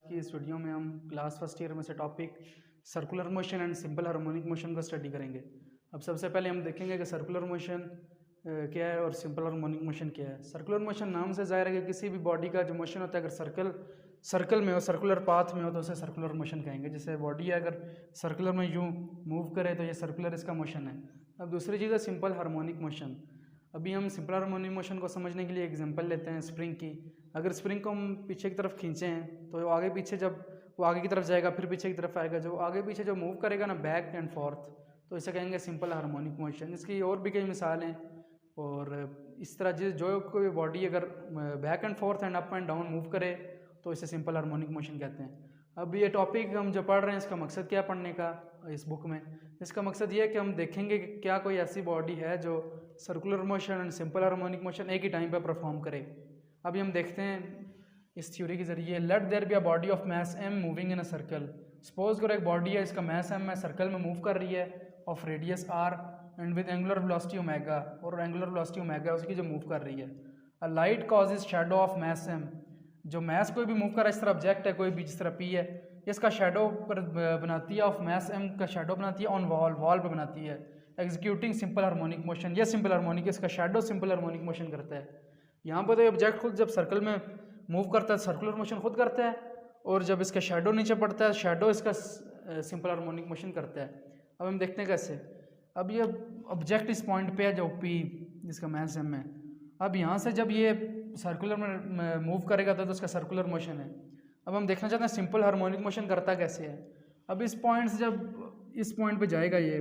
कि इस वीडियो में हम क्लास फर्स्ट ईयर में से topic circular motion and simple harmonic motion को स्टडी करेंगे। अब सबसे पहले हम देखेंगे कि सर्कुलर मोशन क्या है और सिंपल हार्मोनिक मोशन क्या है। सर्कुलर मोशन नाम से जाहिर है कि किसी भी बॉडी का जो मोशन होता है अगर सर्कल में हो, सर्कुलर पाथ में हो तो उसे सर्कुलर मोशन कहेंगे। जैसे बॉडी है अगर सर्कुलर में यूँ मूव करे तो ये सर्कुलर इसका मोशन है। अब दूसरी चीज़ है सिंपल हार्मोनिक मोशन। अभी हम सिंपल हार्मोनिक मोशन को समझने के लिए एग्जांपल लेते हैं स्प्रिंग की। अगर स्प्रिंग को हम पीछे की तरफ खींचे हैं तो आगे पीछे जब वो आगे की तरफ जाएगा फिर पीछे की तरफ आएगा, जो आगे पीछे जो मूव करेगा ना बैक एंड फोर्थ, तो इसे कहेंगे सिंपल हार्मोनिक मोशन। इसकी और भी कई मिसाल हैं। और इस तरह जो कोई बॉडी अगर back and fourth and up and down move करे तो इसे सिंपल हार्मोनिक मोशन कहते हैं। अब ये टॉपिक हम जो पढ़ रहे हैं इसका मकसद क्या है पढ़ने का इस बुक में? इसका मकसद ये है कि हम देखेंगे कि क्या कोई ऐसी बॉडी है जो circular motion and simple harmonic motion एक ही टाइम पे परफॉर्म करे। अभी हम देखते हैं इस थ्योरी के जरिए। Let there be a body of mass m moving in a circle. Suppose करो एक बॉडी है, इसका मास m है, सर्कल में मूव कर रही है of radius r and with angular velocity omega, और एंगुलर वेलोसिटी ओमेगा उसकी जो मूव कर रही है। A light causes shadow of mass m। जो मास कोई भी मूव कर रहा है, इस तरह ऑब्जेक्ट है कोई भी, जिस तरह p है, इसका शेडो पर बनाती है ऑफ मास m का शेडो बनाती है ऑन वॉल पे बनाती है एग्जीक्यूटिंग सिंपल हार्मोनिक मोशन। ये सिंपल हार्मोनिक, इसका शेडो सिंपल हार्मोनिक मोशन करता है। यहाँ पर तो ऑब्जेक्ट खुद जब सर्कल में मूव करता है सर्कुलर मोशन खुद करता है, और जब इसका शेडो नीचे पड़ता है शेडो इसका सिंपल हार्मोनिक मोशन करता है। अब हम देखते हैं कैसे। अब ये ऑब्जेक्ट इस पॉइंट पे है जो P जिसका मास m है। अब यहाँ से जब ये सर्कुलर में मूव करेगा तो उसका सर्कुलर मोशन है। अब हम देखना चाहते हैं सिंपल हार्मोनिक मोशन करता कैसे है। अब इस पॉइंट से जब इस पॉइंट पे जाएगा ये,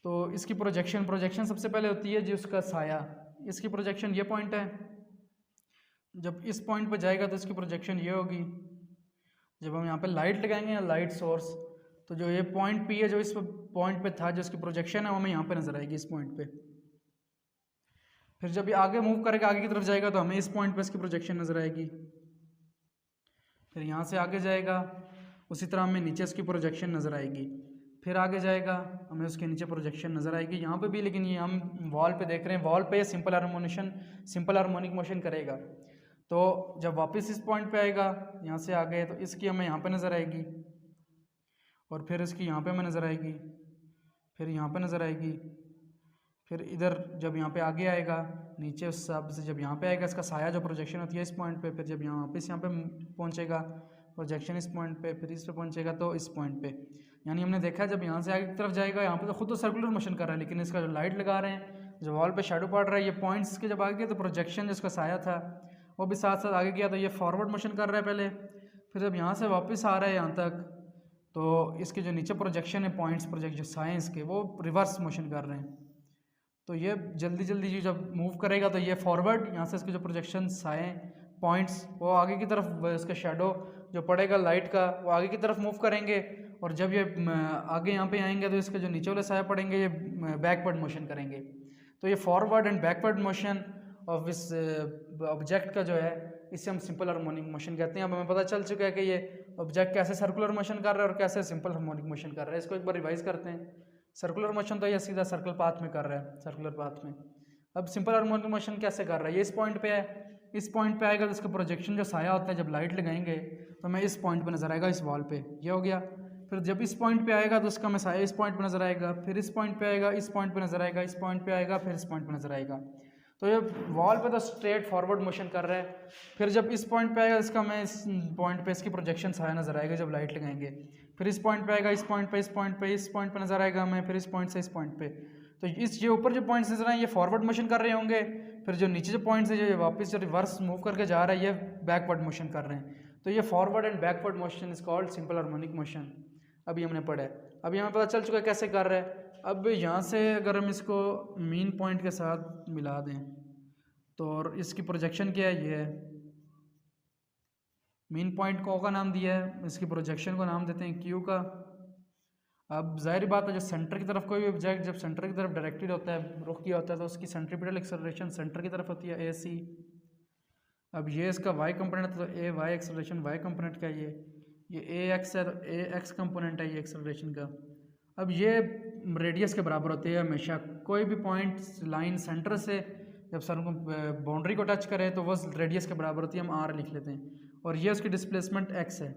तो इसकी प्रोजेक्शन सबसे पहले होती है जो उसका साया, इसकी प्रोजेक्शन ये पॉइंट है। जब इस पॉइंट पे जाएगा तो इसकी प्रोजेक्शन ये होगी। जब हम यहाँ पे लाइट लगाएंगे या लाइट सोर्स, तो जो ये पॉइंट P है जो इस पॉइंट पे था, जो इसकी प्रोजेक्शन है वो हमें यहाँ पे नजर आएगी इस पॉइंट पे। फिर जब ये आगे मूव करेगा आगे की तरफ जाएगा तो हमें इस पॉइंट पे इसकी प्रोजेक्शन नजर आएगी। फिर यहाँ से आगे जाएगा उसी तरह हमें नीचे इसकी प्रोजेक्शन नज़र आएगी। फिर आगे जाएगा हमें उसके नीचे प्रोजेक्शन नज़र आएगी यहाँ पे भी, लेकिन ये हम वॉल पे देख रहे हैं, वॉल पे सिंपल हार्मोनिक मोशन करेगा। तो जब वापस इस पॉइंट पे आएगा यहाँ से आगे, तो इसकी हमें यहाँ पे नज़र आएगी, और फिर इसकी यहाँ पे हमें नज़र आएगी, फिर यहाँ पे नज़र आएगी। फिर इधर जब यहाँ पे आगे आएगा नीचे उस हिसाब से जब यहाँ पे आएगा इसका साया जो प्रोजेक्शन होती है इस पॉइंट पे, फिर जब यहाँ वापस यहाँ पे पहुँचेगा प्रोजेक्शन इस पॉइंट पे, फिर इस पे पहुँचेगा तो इस पॉइंट पे। यानी हमने देखा जब यहाँ से आगे की तरफ जाएगा यहाँ पे तो खुद तो सर्कुलर मोशन कर रहा है, लेकिन इसका जो लाइट लगा रहे हैं जो वॉल पे शेडो पड़ रहा है, ये पॉइंट्स के जब आगे गया तो प्रोजेक्शन जिसका साया था वो भी साथ साथ आगे गया, तो ये फॉरवर्ड मोशन कर रहा है पहले। फिर जब यहाँ से वापस आ रहा है यहाँ तक, तो इसके जो नीचे प्रोजेक्शन है पॉइंट्स प्रोजेक्ट जो साइंस के वो रिवर्स मोशन कर रहे हैं। तो ये जल्दी जब मूव करेगा तो ये फॉरवर्ड, यहाँ से इसके जो प्रोजेक्शन साए पॉइंट्स वो आगे की तरफ, इसका शेडो जो पड़ेगा लाइट का वो आगे की तरफ मूव करेंगे, और जब ये आगे यहाँ पे आएंगे तो इसके जो नीचे वाले साए पड़ेंगे ये बैकवर्ड मोशन करेंगे। तो ये forward and backward motion of इस ऑब्जेक्ट का जो है इसे हम सिंपल हार्मोनिक मोशन कहते हैं। अब हमें पता चल चुका है कि ये ऑब्जेक्ट कैसे सर्कुलर मोशन कर रहा है और कैसे सिंपल हार्मोनिक मोशन कर रहा है। इसको एक बार रिवाइज करते हैं। सर्कुलर मोशन तो ये सीधा सर्कल पाथ में कर रहा है, सर्कुलर पाथ में। अब सिंपल हार्मोनिक मोशन कैसे कर रहा है? ये इस पॉइंट पे है, इस पॉइंट पे आएगा तो इसका प्रोजेक्शन जो साया होता है जब लाइट लगाएंगे तो हमें इस पॉइंट पे नजर आएगा, इस वॉल पे, ये हो गया। फिर जब इस पॉइंट पे आएगा तो उसका हमें साया इस पॉइंट पे नजर आएगा, फिर इस पॉइंट पे आएगा, इस पॉइंट पे नजर आएगा, इस पॉइंट पे आएगा, फिर इस पॉइंट पे नजर आएगा। तो ये वॉल पे तो स्ट्रेट फॉरवर्ड मोशन कर रहा है। फिर जब इस पॉइंट पे आएगा इसका हमें इस पॉइंट पे इसकी प्रोजेक्शन साया नजर आएगा जब लाइट लगाएंगे। फिर इस पॉइंट पे आएगा, इस पॉइंट पे, इस पॉइंट पे, इस पॉइंट पे नजर आएगा हमें, फिर इस पॉइंट से इस पॉइंट पे। तो इस ये ऊपर जो पॉइंट्स नजर आए ये फॉरवर्ड मोशन कर रहे होंगे, फिर जो नीचे जो पॉइंट्स है जो वापस जो रिवर्स मूव करके जा रहा है ये बैकवर्ड मोशन कर रहे हैं। तो ये forward and backward motion is called simple harmonic motion. अभी हमने पढ़ा है, अभी हमें पता चल चुका है कैसे कर रहा है। अब यहाँ से अगर हम इसको मीन पॉइंट के साथ मिला दें तो, और इसकी प्रोजेक्शन क्या है, ये है मीन पॉइंट को का नाम दिया है, इसकी प्रोजेक्शन को नाम देते हैं क्यू का। अब जाहिर बात है जो सेंटर की तरफ कोई भी ऑब्जेक्ट जब सेंटर की तरफ डायरेक्टेड होता है, रुख किया होता है, तो उसकी सेंट्रीपिटल एक्सेलरेशन सेंटर की तरफ होती है AC। अब ये इसका y कंपोनेंट, तो ए वाई एक्सेलरेशन y कंपोनेंट का ये AX है, तो AX कंपोनेंट है ये एक्सेलरेशन का। अब ये रेडियस के बराबर होती है हमेशा। कोई भी पॉइंट लाइन सेंटर से जब सर बाउंड्री को टच करे तो वो रेडियस के बराबर होती है, हम R लिख लेते हैं। और ये उसकी डिस्प्लेसमेंट एक्स है,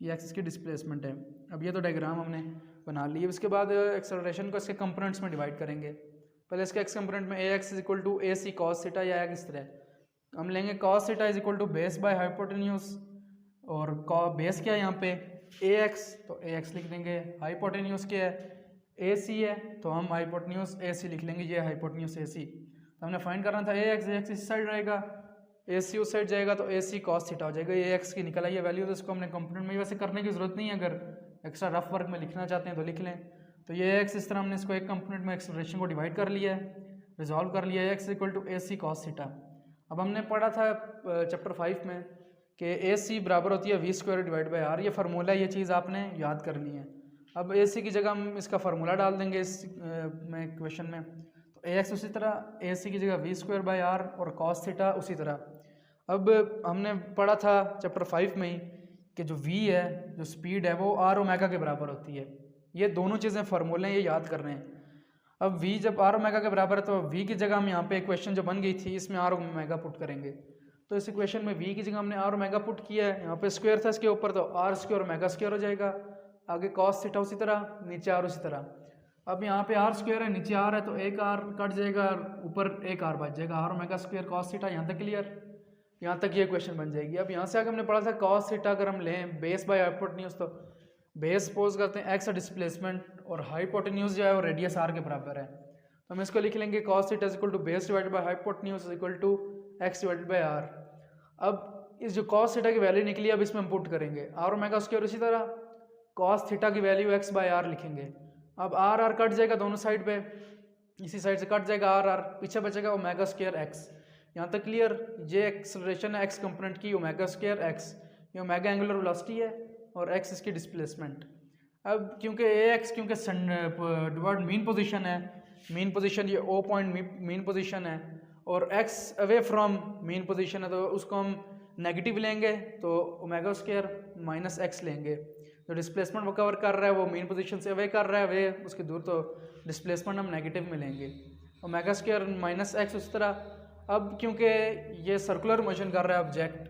ये एक्स की डिस्प्लेसमेंट है। अब ये तो डायग्राम हमने बना ली। उसके बाद एक्सेलरेशन को इसके कंपोनेंट्स में डिवाइड करेंगे। पहले इसके एक्स कंपोनेंट में a x is equal to a c cos theta, या किस तरह हम लेंगे cos theta is equal to base by hypotenuse, और बेस क्या है यहाँ पे ए एक्स, तो ए एक्स लिख देंगे। हाइपोटेन्यूज क्या है ए सी है, तो हम हाइपोटेन्यूज ए सी लिख लेंगे, ये हाइपोटेन्यूज ए सी। तो हमने फाइंड करना था ए एक्स इस साइड रहेगा, ए सी उस साइड जाएगा, तो ए सी कॉस थीटा हो जाएगा। ए एक्स की निकल आई है वैल्यू, तो इसको हमने कंपोनेंट में वैसे करने की जरूरत नहीं है, अगर एक्स्ट्रा रफ वर्क में लिखना चाहते हैं तो लिख लें। तो ये एक्स इस तरह हमने इसको एक कंपोनेंट में एक्सेलरेशन को डिवाइड कर लिया है, रिजॉल्व कर लिया है। X equal to a c cos theta. अब हमने पढ़ा था चैप्टर 5 में कि ए सी बराबर होती है v square divide by r, ये फार्मूला, ये चीज़ आपने याद करनी है। अब ए सी की जगह हम इसका फार्मूला डाल देंगे इस में क्वेश्चन में, तो ए एक्स उसी तरह, ए सी की जगह वी स्क्वायर बाई आर, और कॉस थीटा उसी तरह। अब हमने पढ़ा था चैप्टर 5 में ही कि जो v है, जो स्पीड है, वो आर ओमेगा के बराबर होती है। ये दोनों चीज़ें फार्मूले ये याद कर रहे हैं। अब v जब आर ओमेगा के बराबर है, तो v की जगह हम यहाँ पे इक्वेशन जो बन गई थी इसमें आर ओमेगा पुट करेंगे। तो इस इक्वेशन में v की जगह हमने आर ओमेगा पुट किया है, यहाँ पे स्क्वायर था इसके ऊपर, तो आर स्क्वायर ओमेगा स्क्वायर हो जाएगा। आगे कॉस थीटा उसी तरह, नीचे आर उसी तरह। अब यहाँ पे आर स्क्वायर है, नीचे आर है, तो एक आर कट जाएगा, ऊपर एक आर बच जाएगा, r omega square cos theta. यहाँ तक क्लियर, यहाँ तक ये क्वेश्चन बन जाएगी। अब यहाँ से आगे हमने पढ़ा था कॉस थीटा अगर हम लें बेस बाय हाइपोटेन्यूज, तो बेस सपोज करते हैं एक्स डिस्प्लेसमेंट, और हाइपोटेन्यूज जो है वो रेडियस आर के बराबर है, तो हम इसको लिख लेंगे cos theta is equal to base divided by hypotenuse is equal to x divided by r. अब इस जो कॉस थीटा की वैल्यू निकली, अब इसमें हम पुट करेंगे आर ओमेगा स्क्वायर, इसी तरह कॉस थीटा की वैल्यू एक्स बाय आर लिखेंगे। अब आर आर कट जाएगा दोनों साइड पे, इसी साइड से कट जाएगा आर आर, पीछे बचेगा ओमेगा स्क्वायर एक्स। यहाँ तक क्लियर। ये एक्सेलरेशन है एक्स कंपोनेंट की, ओमेगा स्क्वायर एक्स, ये ओमेगा एंगुलर वेलोसिटी है, और एक्स इसकी डिस्प्लेसमेंट। अब क्योंकि ए एक्स क्योंकि टुवर्ड मीन पोजीशन है, मीन पोजीशन ये ओ पॉइंट मीन पोजीशन है, और x away from mean position है, तो उसको हम नेगेटिव लेंगे, तो ओमेगा स्क्वायर माइनस एक्स लेंगे। जो डिस्प्लेसमेंट वो कवर कर रहा है वो मीन पोजीशन से अवे कर रहा है, वे उसकी दूर, तो डिस्प्लेसमेंट हम नेगेटिव में लेंगे, ओमेगा स्क्वायर माइनस एक्स उस तरह। अब क्योंकि ये सर्कुलर मोशन कर रहा है ऑब्जेक्ट,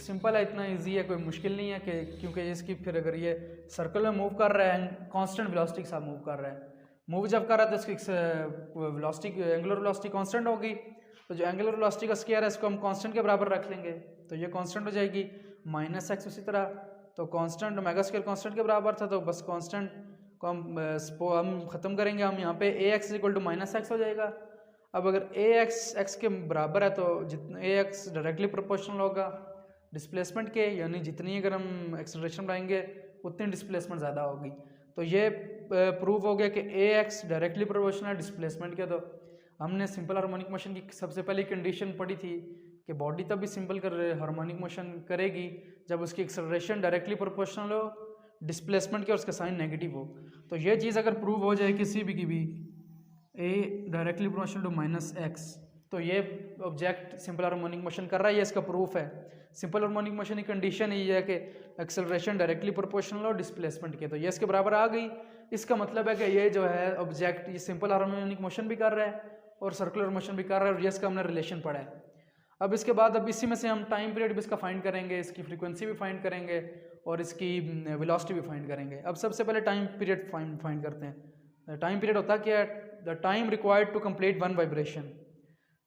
सिंपल है, इतना इजी है, कोई मुश्किल नहीं है कि क्योंकि इसकी फिर अगर ये सर्कल में मूव कर रहा है, कांस्टेंट वेलोसिटी के साथ मूव कर रहा है, मूव जब कर रहा है तो इसकी वेलोसिटी एंगुलर वेलोसिटी कांस्टेंट होगी, तो जो एंगुलर वेलोसिटी का स्क्वायर है इसको हम कांस्टेंट के बराबर रख लेंगे, तो ये कांस्टेंट हो जाएगी माइनस एक्स उसी तरह। तो कांस्टेंट ओमेगा स्क्वायर कांस्टेंट के बराबर था, तो बस कांस्टेंट को हम ख़त्म करेंगे, हम यहाँ पे a x equal to minus x हो जाएगा। अब अगर ए एक्स एक्स के बराबर है, तो जितना ए एक्स डायरेक्टली प्रोपोर्शनल होगा डिस्प्लेसमेंट के, यानी जितनी अगर हम एक्सेलरेशन बढ़ाएंगे उतनी डिस्प्लेसमेंट ज़्यादा होगी। तो ये प्रूव हो गया कि ए एक्स डायरेक्टली प्रोपोर्शनल है डिस्प्लेसमेंट के। तो हमने सिंपल हार्मोनिक मोशन की सबसे पहली कंडीशन पढ़ी थी कि बॉडी तब भी सिंपल हार्मोनिक मोशन करेगी जब उसकी एक्सेलरेशन डायरेक्टली प्रोपोर्शनल हो डिस्प्लेसमेंट के और उसका साइन नेगेटिव हो। तो ये चीज़ अगर प्रूव हो जाए किसी भी की भी a directly proportional to minus x, तो ये ऑब्जेक्ट सिंपल हार्मोनिक मोशन कर रहा है, ये इसका प्रूफ है। सिंपल हार्मोनिक मोशन की कंडीशन ये है कि एक्सेलरेशन डायरेक्टली प्रोपोर्शनल हो डिस्प्लेसमेंट के, तो ये इसके बराबर आ गई। इसका मतलब है कि ये जो है ऑब्जेक्ट ये सिंपल हार्मोनिक मोशन भी कर रहा है और सर्कुलर मोशन भी कर रहा है, और ये इसका हमने रिलेशन पढ़ा है। अब इसके बाद अब इसी में से हम टाइम पीरियड भी इसका फाइंड करेंगे, इसकी फ्रीक्वेंसी भी फाइंड करेंगे, और इसकी वेलोसिटी भी फाइंड करेंगे। अब सबसे पहले टाइम पीरियड फाइंड करते हैं। टाइम पीरियड होता क्या है? The time required to complete one vibration.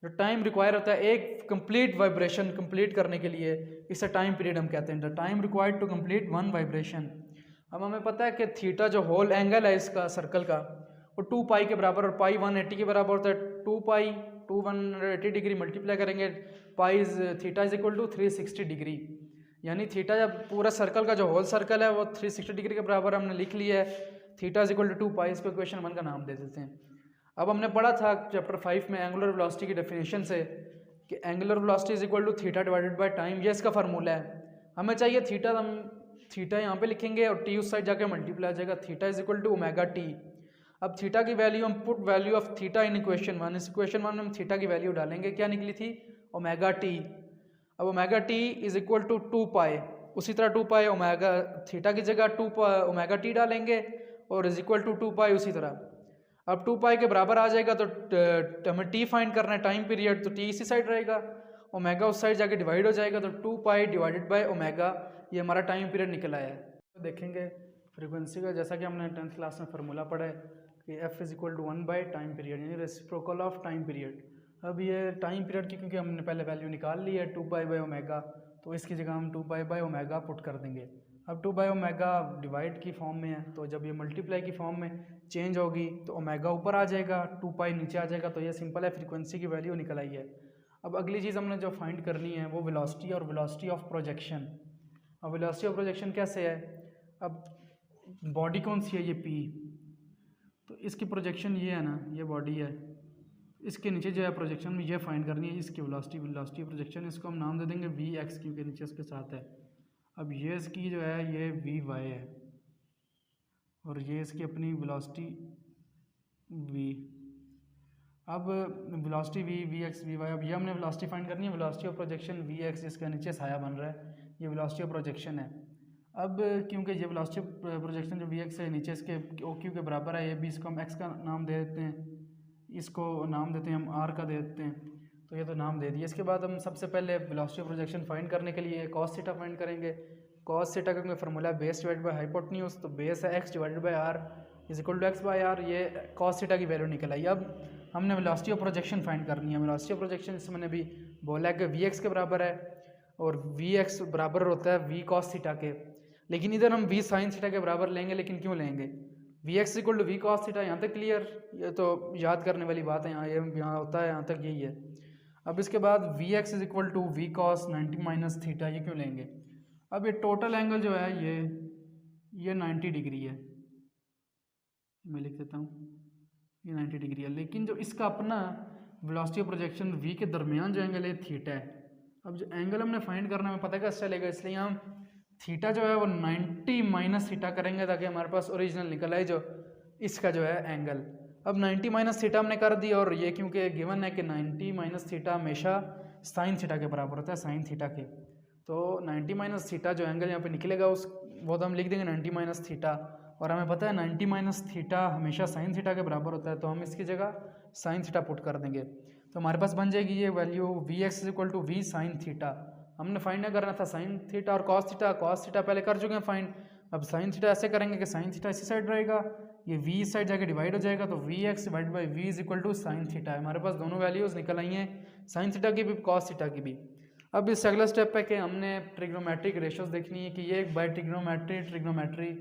जो टाइम रिक्वायर होता है एक कंप्लीट वाइब्रेशन कंप्लीट करने के लिए, इसे टाइम पीरियड हम कहते हैं। The time required to complete one vibration. अब हमें पता है कि थीटा जो होल एंगल है इसका सर्कल का वो 2 पाई के बराबर, और पाई 180 के बराबर होता है। 2 पाई 180 डिग्री मल्टीप्लाई करेंगे, pi theta is equal to 360 degree. यानी थीटा जब पूरा सर्कल का जो होल सर्कल है वो 360 डिग्री के बराबर हमने लिख लिया है। थीटा इज इक्वल टू 2 पाई, इसको इक्वेशन 1 का नाम दे देते हैं। अब हमने पढ़ा था चैप्टर 5 में एंगुलर वेलोसिटी की डेफिनेशन से कि angular velocity is equal to theta divided by time, ये इसका फार्मूला है। हमें चाहिए थीटा, हम थीटा यहाँ पे लिखेंगे और टी उस साइड जाके मल्टीप्लाई आ जाएगा। Theta is equal to omega t. अब थीटा की वैल्यू हम put value of theta in equation 1। इस इक्वेशन 1 में हम थीटा की वैल्यू डालेंगे, क्या निकली थी? Omega t. अब omega t is equal to 2 pi, उसी तरह 2 पाई ओमेगा थीटा की जगह 2 ओमेगा टी डालेंगे और इज इक्वल टू 2 पाई उसी तरह। अब 2 पाई के बराबर आ जाएगा, तो हमें टी फाइंड करना है टाइम पीरियड, तो टी इसी साइड रहेगा। ओमेगा उस साइड जाके डिवाइड हो जाएगा, तो 2 पाई डिवाइडेड बाय ओमेगा, ये हमारा टाइम पीरियड निकल आया है। तो देखेंगे फ्रीक्वेंसी का, जैसा कि हमने 10th क्लास में फार्मूला पढ़ा है कि F is equal to 1 by time period, यानी रेसिप्रोकल ऑफ टाइम पीरियड। अब ये टाइम पीरियड की क्योंकि हमने पहले वैल्यू निकाल ली है 2 पाई बाई ओमेगा, तो इसकी जगह हम 2 पाई बाई ओमेगा पुट कर देंगे। अब 2 बाई ओमेगा डिवाइड की फॉर्म में है, तो जब ये मल्टीप्लाई की फॉर्म में चेंज होगी तो ओमेगा ऊपर आ जाएगा, 2 पाई नीचे आ जाएगा, तो ये सिंपल है, फ्रीक्वेंसी की वैल्यू निकल आई है। अब अगली चीज़ हमने जो फाइंड करनी है वो वेलोसिटी और वेलोसिटी ऑफ प्रोजेक्शन। अब वेलोसिटी ऑफ प्रोजेक्शन कैसे है, अब बॉडी कौन सी है, ये P, तो इसकी प्रोजेक्शन ये है ना, ये बॉडी है, इसके नीचे जो है प्रोजेक्शन ये फाइंड करनी है, इसकी वेलोसिटी प्रोजेक्शन, इसको हम नाम दे देंगे Vx क्योंकि नीचे इसके साथ है। अब ये इसकी जो है ये Vy है और ये इसकी अपनी वेलोसिटी V। अब वेलोसिटी Vx Vy, अब ये हमने वेलोसिटी फाइंड करनी है, वेलोसिटी ऑफ प्रोजेक्शन Vx, इसका नीचे साया बन रहा है, ये वेलोसिटी ऑफ प्रोजेक्शन है। अब क्योंकि ये वेलोसिटी ऑफ प्रोजेक्शन जो Vx है नीचे इसके OQ के बराबर है, ये भी इसको हम x का नाम दे देते हैं, इसको नाम देते हैं हम r का दे देते हैं, तो ये तो नाम दे दिया। इसके बाद हम सबसे पहले वेलोसिटी ऑफ प्रोजेक्शन फाइंड करने के लिए cos थीटा फाइंड करेंगे। cos थीटा का फार्मूला है बेस डिवाइड बाय हाइपोटेन्यूज, तो बेस है x divided by r is equal to x by r, ये cos थीटा की वैल्यू निकल आई। अब हमने वेलोसिटी ऑफ प्रोजेक्शन फाइंड करनी है। वेलोसिटी ऑफ प्रोजेक्शन इसमें मैंने भी बोला है कि Vx के बराबर है और Vx बराबर होता है V cos थीटा के, लेकिन इधर हम V sin थीटा के बराबर लेंगे, लेकिन क्यों लेंगे, Vx equal to V cos theta, यहाँ तक क्लियर, ये तो याद करने वाली बात है, यहाँ होता है, यहाँ तक यही है। अब इसके बाद Vx is equal to V cos 90 minus theta, ये क्यों लेंगे, अब ये टोटल एंगल जो है ये 90 डिग्री है, मैं लिख देता हूँ ये 90 डिग्री है, लेकिन जो इसका अपना वेलोसिटी ऑफ प्रोजेक्शन V के दरमियान जो एंगल है थीटा है। अब जो एंगल हमने फाइंड करना है, पता कैसे चलेगा, इसलिए हम थीटा जो है वो 90 माइनस थीटा करेंगे ताकि हमारे पास ओरिजिनल निकल आए जो इसका जो है एंगल। अब 90 माइनस थीटा हमने कर दिया, और ये क्योंकि गिवन है कि 90 माइनस थीटा हमेशा साइन थीटा के बराबर होता है, साइन थीटा के, तो 90 माइनस थीटा जो एंगल यहाँ पे निकलेगा उस वो तो हम लिख देंगे 90 माइनस थीटा, और हमें पता है 90 माइनस थीटा हमेशा साइन थीटा के बराबर होता है, तो हम इसकी जगह साइन थीटा पुट कर देंगे, तो हमारे पास बन जाएगी ये value Vx is equal to V sine theta. हमने फाइंड करना था साइन थीटा और कॉस थीटा पहले कर चुके हैं फाइंड, अब साइन थीटा ऐसे करेंगे कि साइन थीटा इसी साइड रहेगा, ये V इस साइड जाके डिवाइड हो जाएगा, तो Vx divide by V is equal to sine theta है। हमारे पास दोनों वैल्यूज़ निकल आई हैं, साइन थीटा की भी कॉस थीटा की भी। अब इस अगला स्टेप है कि हमने ट्रिग्नोमेट्रिक रेशियोज देखनी है कि ये एक by trigonometry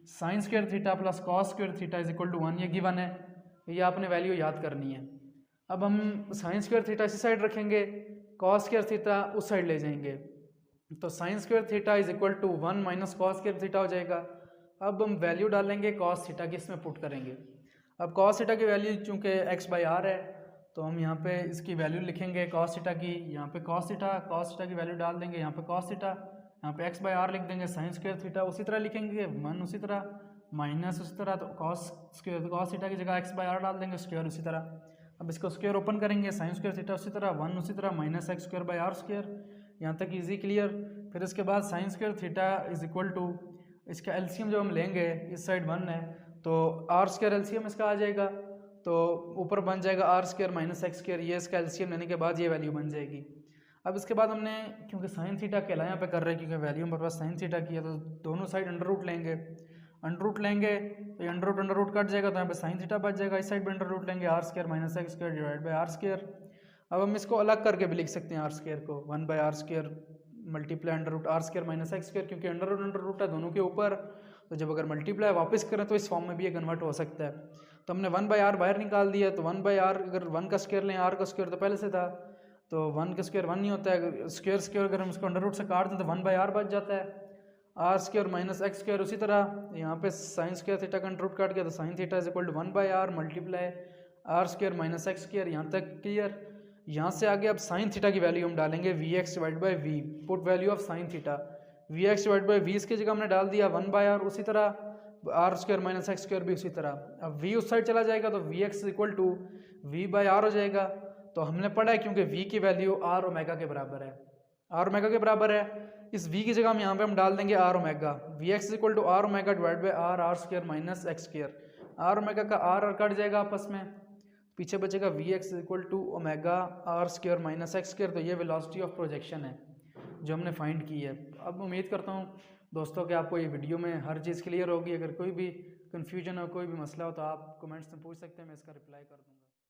sine square theta plus cos square theta is equal to 1, ये गिवन है, ये आपने वैल्यू याद करनी है। अब हम साइन स्क्वायर थीटा इसी साइड रखेंगे, कॉस स्क्वायर थीटा उस साइड ले जाएंगे, तो sine square theta is equal to 1 minus cos square theta हो जाएगा। अब हम वैल्यू डालेंगे कॉस थीटा की, इसमें पुट करेंगे। अब कॉस थीटा की वैल्यू चूँकि x बाई आर है, तो हम यहाँ पे इसकी वैल्यू लिखेंगे कॉस थीटा की, यहाँ पे कॉस थीटा की वैल्यू डाल देंगे, यहाँ पे कॉस थीटा, यहाँ पे x बाई आर लिख देंगे, साइन स्क्वायर थीटा उसी तरह लिखेंगे, 1 उसी तरह, माइनस उसी तरह, तो कॉस थीटा की जगह x बाई आर डाल देंगे, स्क्वायर उसी तरह। अब इसको स्क्वायर ओपन करेंगे, साइन स्क्वायर थीटा उसी तरह, 1 उसी तरह, minus x square by R square, यहाँ तक इजी क्लियर। फिर इसके बाद sine square theta is equal to, इसका एलसीएम जो हम लेंगे इस साइड 1 है, तो आर स्क्वायर एलसीएम इसका आ जाएगा, तो ऊपर बन जाएगा R square minus x square, ये इसका एलसीएम लेने के बाद ये वैल्यू बन जाएगी। अब इसके बाद हमने क्योंकि साइन थीटा अकेला यहाँ पे कर रहे हैं क्योंकि वैल्यू हमारे पास साइन थीटा की है, तो दोनों साइड अंडर रूट लेंगे, तो अंडर रूट कट जाएगा, तो यहाँ पे साइन थीटा बच जाएगा, इस साइड पे अंडर रूट लेंगे, R square minus x square divide by R square. अब हम इसको अलग करके भी लिख सकते हैं, आर स्क्वायर को 1 by R square multiply under root R square minus x square, क्योंकि अंडर रूट है दोनों के ऊपर, तो जब अगर मल्टीप्लाई वापस करें तो इस फॉर्म में भी ये कन्वर्ट हो सकता है। तो हमने 1 बाई आर बाहर निकाल दिया, तो 1 बाई आर अगर 1 का स्क्वायर लें, आर का स्क्वायर तो पहले से था, तो 1 का स्क्वायर 1 नहीं होता है, स्क्वायर अगर हम इसको अंडर रूट से काट दें तो 1 बाई आर बच जाता है, R square minus x square. उसी तरह यहाँ पे साइन स्क्वायर थीटा का अंडर रूट काट गया, तो sine theta is equal to 1 by R multiply R square minus x square, यहाँ तक क्लियर। यहाँ से आगे अब साइन थीटा की वैल्यू हम डालेंगे Vx divide by V, put value of sine theta, Vx divide by V इसकी जगह हमने डाल दिया 1 बाई आर, उसी तरह R square minus x square भी उसी तरह। अब V उस साइड चला जाएगा तो Vx equal to V by R हो जाएगा। तो हमने पढ़ा है क्योंकि V की वैल्यू आर ओमेगा के बराबर है, आर ओमेगा के बराबर है, इस V की जगह हम यहाँ पे हम डाल देंगे R omega, Vx equal to R omega divide by R square minus x square, R omega का आर कट जाएगा आपस में, पीछे बचेगा V x equal to omega R square minus x square. तो ये वेलोसिटी ऑफ प्रोजेक्शन है जो हमने फाइंड की है। अब उम्मीद करता हूँ दोस्तों कि आपको ये वीडियो में हर चीज़ क्लियर होगी। अगर कोई भी कन्फ्यूजन हो, कोई भी मसला हो तो आप कमेंट्स में पूछ सकते हैं, मैं इसका रिप्लाई कर दूँगा।